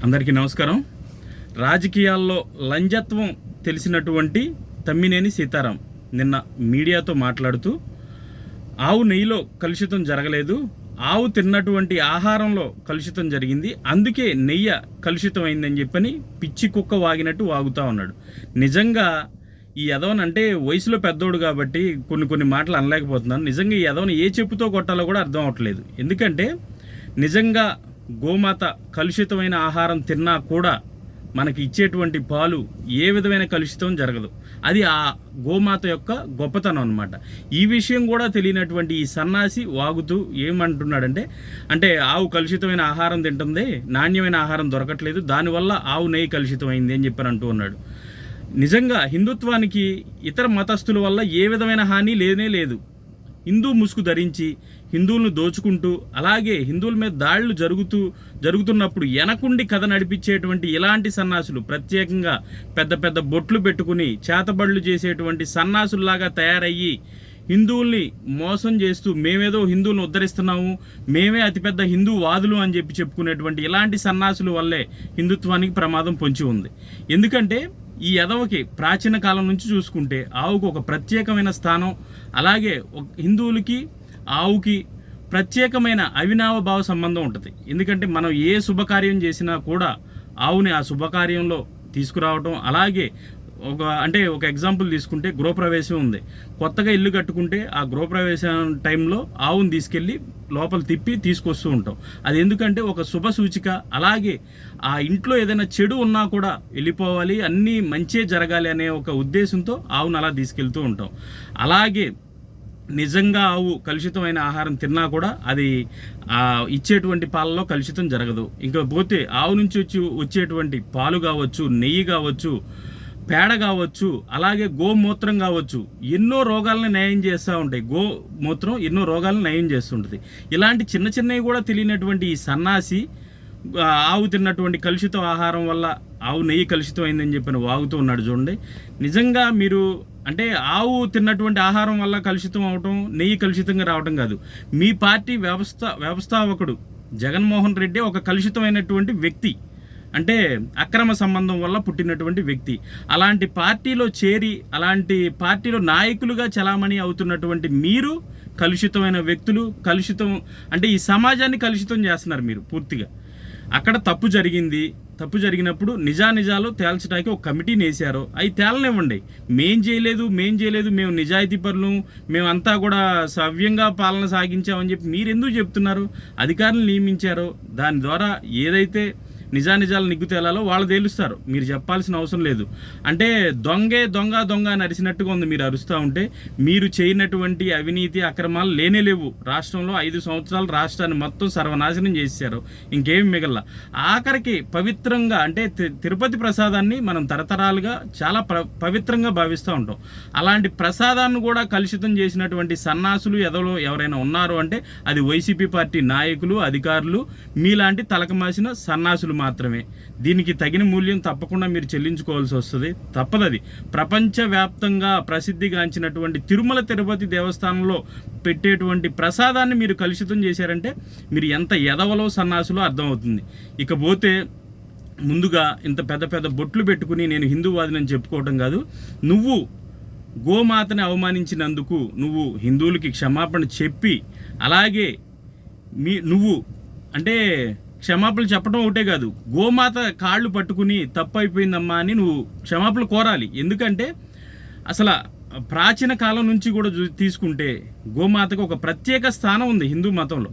అందరికీ నమస్కారం. రాజకీయాల్లో లంజత్వం తెలిసినటువంటి తమ్మినేని సీతారాం నిన్న మీడియాతో మాట్లాడుతూ ఆవు నెయ్యిలో కలుషితం జరగలేదు, ఆవు తిన్నటువంటి ఆహారంలో కలుషితం జరిగింది, అందుకే నెయ్యి కలుషితం అయిందని చెప్పని పిచ్చి కుక్క వాగినట్టు వాగుతూ ఉన్నాడు. నిజంగా ఈ యదవనంటే వయసులో పెద్దోడు కాబట్టి కొన్ని మాటలు అనలేకపోతున్నాను. నిజంగా ఈ యదవని ఏ చెప్పుతో కొట్టాలో కూడా అర్థం అవ్వట్లేదు. ఎందుకంటే నిజంగా గోమాత కలుషితమైన ఆహారం తిన్నా కూడా మనకి ఇచ్చేటువంటి పాలు ఏ విధమైన కలుషితం జరగదు. అది ఆ గోమాత యొక్క గొప్పతనం అన్నమాట. ఈ విషయం కూడా తెలియనటువంటి ఈ సన్నాసి వాగుతూ ఏమంటున్నాడంటే, అంటే ఆవు కలుషితమైన ఆహారం తింటుంది, నాణ్యమైన ఆహారం దొరకట్లేదు, దానివల్ల ఆవు నెయ్యి కలుషితమైంది అని చెప్పని అంటూ ఉన్నాడు. నిజంగా హిందుత్వానికి ఇతర మతస్థుల వల్ల ఏ విధమైన హాని లేనే లేదు. హిందూ ముసుగు ధరించి హిందువులను దోచుకుంటూ, అలాగే హిందువుల మీద దాడులు జరుగుతున్నప్పుడు వెనకుండి కథ నడిపించేటువంటి ఇలాంటి సన్నాసులు, ప్రత్యేకంగా పెద్ద పెద్ద బొట్లు పెట్టుకుని చేతబడులు చేసేటువంటి సన్నాసుల్లాగా తయారయ్యి హిందువుల్ని మోసం చేస్తూ మేమేదో హిందువులను ఉద్ధరిస్తున్నాము, మేమే అతిపెద్ద హిందూ వాదులు అని చెప్పుకునేటువంటి ఇలాంటి సన్నాసుల వల్లే హిందుత్వానికి ప్రమాదం పొంచి ఉంది. ఎందుకంటే ఈ యదవకి ప్రాచీన కాలం నుంచి చూసుకుంటే ఆవుకు ఒక ప్రత్యేకమైన స్థానం, అలాగే హిందువులకి ఆవుకి ప్రత్యేకమైన అవినాభావ సంబంధం ఉంటుంది. ఎందుకంటే మనం ఏ శుభకార్యం చేసినా కూడా ఆవుని ఆ శుభకార్యంలో తీసుకురావటం, అలాగే ఒక ఎగ్జాంపుల్ తీసుకుంటే గృహప్రవేశం ఉంది. కొత్తగా ఇల్లు కట్టుకుంటే ఆ గృహప్రవేశం టైంలో ఆవుని తీసుకెళ్ళి లోపల తిప్పి తీసుకొస్తూ ఉంటాం. అది ఎందుకంటే ఒక శుభ సూచిక. అలాగే ఆ ఇంట్లో ఏదైనా చెడు ఉన్నా కూడా వెళ్ళిపోవాలి, అన్నీ మంచే జరగాలి అనే ఒక ఉద్దేశంతో ఆవును అలా తీసుకెళ్తూ ఉంటాం. అలాగే నిజంగా ఆవు కలుషితమైన ఆహారం తిన్నా కూడా అది ఇచ్చేటువంటి పాలలో కలుషితం జరగదు. ఇంకా పోతే ఆవు నుంచి వచ్చేటువంటి పాలు కావచ్చు, నెయ్యి కావచ్చు, పేడ కావచ్చు, అలాగే గోమూత్రం కావచ్చు, ఎన్నో రోగాలను నయం చేస్తూ ఉంటాయి. గోమూత్రం ఎన్నో రోగాలను నయం చేస్తుంటుంది. ఇలాంటి చిన్నవి కూడా తెలియనటువంటి ఈ సన్నాసి ఆవు తిన్నటువంటి కలుషిత ఆహారం వల్ల ఆవు నెయ్యి కలుషితం అయిందని చెప్పని వాగుతూ ఉన్నాడు. చూడండి, నిజంగా మీరు అంటే ఆవు తిన్నటువంటి ఆహారం వల్ల కలుషితం అవటం, నెయ్యి కలుషితంగా రావటం కాదు. మీ పార్టీ వ్యవస్థాపకుడు జగన్మోహన్ రెడ్డి ఒక కలుషితమైనటువంటి వ్యక్తి, అంటే అక్రమ సంబంధం వల్ల పుట్టినటువంటి వ్యక్తి. అలాంటి పార్టీలో చేరి అలాంటి పార్టీలో నాయకులుగా చలామణి అవుతున్నటువంటి మీరు కలుషితమైన వ్యక్తులు, కలుషితం అంటే ఈ సమాజాన్ని కలుషితం చేస్తున్నారు మీరు పూర్తిగా. అక్కడ తప్పు జరిగినప్పుడు నిజాలు తేల్చడానికి ఒక కమిటీని వేశారు, అవి తేలనివ్వండి. మేం చేయలేదు, మేము నిజాయితీ పరులు, మేమంతా కూడా సవ్యంగా పాలన సాగించామని చెప్పి మీరు ఎందుకు చెప్తున్నారు? అధికారులు నియమించారు, దాని ద్వారా ఏదైతే నిజాలు నిగ్గు తేలాలో వాళ్ళు తేలుస్తారు, మీరు చెప్పాల్సిన అవసరం లేదు. అంటే దొంగ అని అరిసినట్టుగా ఉంది మీరు అరుస్తూ ఉంటే. మీరు చేయనటువంటి అవినీతి అక్రమాలు లేవు. రాష్ట్రంలో 5 సంవత్సరాలు రాష్ట్రాన్ని మొత్తం సర్వనాశనం చేశారు, ఇంకేమి మిగల. ఆఖరికి పవిత్రంగా అంటే తిరుపతి ప్రసాదాన్ని మనం తరతరాలుగా చాలా పవిత్రంగా భావిస్తూ ఉంటాం. అలాంటి ప్రసాదాన్ని కూడా కలుషితం చేసినటువంటి సన్నాసులు ఎవరైనా ఉన్నారు అంటే అది వైసీపీ పార్టీ నాయకులు, అధికారులు, మీలాంటి తలకమాసిన సన్నాసులు మాత్రమే. దీనికి తగిన మూల్యం తప్పకుండా మీరు చెల్లించుకోవాల్సి వస్తుంది, తప్పదది. ప్రపంచవ్యాప్తంగా ప్రసిద్ధిగాంచినటువంటి తిరుమల తిరుపతి దేవస్థానంలో పెట్టేటువంటి ప్రసాదాన్ని మీరు కలుషితం చేశారంటే మీరు ఎంత ఎదవలో సన్నాసులో అర్థమవుతుంది. ఇకపోతే ముందుగా ఇంత పెద్ద బొట్లు పెట్టుకుని నేను హిందూవాదిని చెప్పుకోవటం కాదు. నువ్వు గోమాతని అవమానించినందుకు నువ్వు హిందువులకి క్షమాపణ చెప్పి, అలాగే నువ్వు అంటే క్షమాపణలు చెప్పడం ఒకటే కాదు, గోమాత కాళ్ళు పట్టుకుని తప్పు అయిపోయిందమ్మా అని నువ్వు క్షమాపణలు కోరాలి. ఎందుకంటే అసలు ప్రాచీన కాలం నుంచి కూడా తీసుకుంటే గోమాతకు ఒక ప్రత్యేక స్థానం ఉంది హిందూ మతంలో.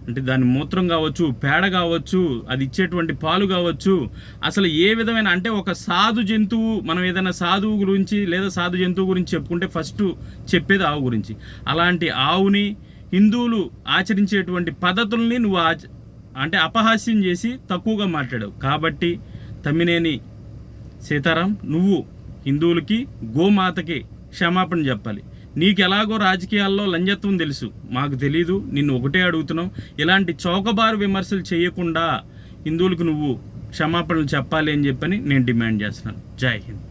అంటే దాని మూత్రం కావచ్చు, పేడ కావచ్చు, అది ఇచ్చేటువంటి పాలు కావచ్చు, అసలు ఏ విధమైన అంటే ఒక సాధు జంతువు, మనం ఏదైనా సాధువు గురించి లేదా సాధు జంతువు గురించి చెప్పుకుంటే ఫస్ట్ చెప్పేది ఆవు గురించి. అలాంటి ఆవుని హిందువులు ఆచరించేటువంటి పద్ధతుల్ని నువ్వు అంటే అపహాస్యం చేసి తక్కువగా మాట్లాడావు. కాబట్టి తమ్మినేని సీతారాం, నువ్వు హిందువులకి గోమాతకి క్షమాపణ చెప్పాలి. నీకు ఎలాగో రాజకీయాల్లో లంజత్వం తెలుసు, మాకు తెలీదు, నిన్ను ఒకటే అడుగుతున్నాం. ఇలాంటి చౌకబారు విమర్శలు చేయకుండా హిందువులకు నువ్వు క్షమాపణలు చెప్పాలి అని చెప్పని నేను డిమాండ్ చేస్తున్నాను. జై హింద్.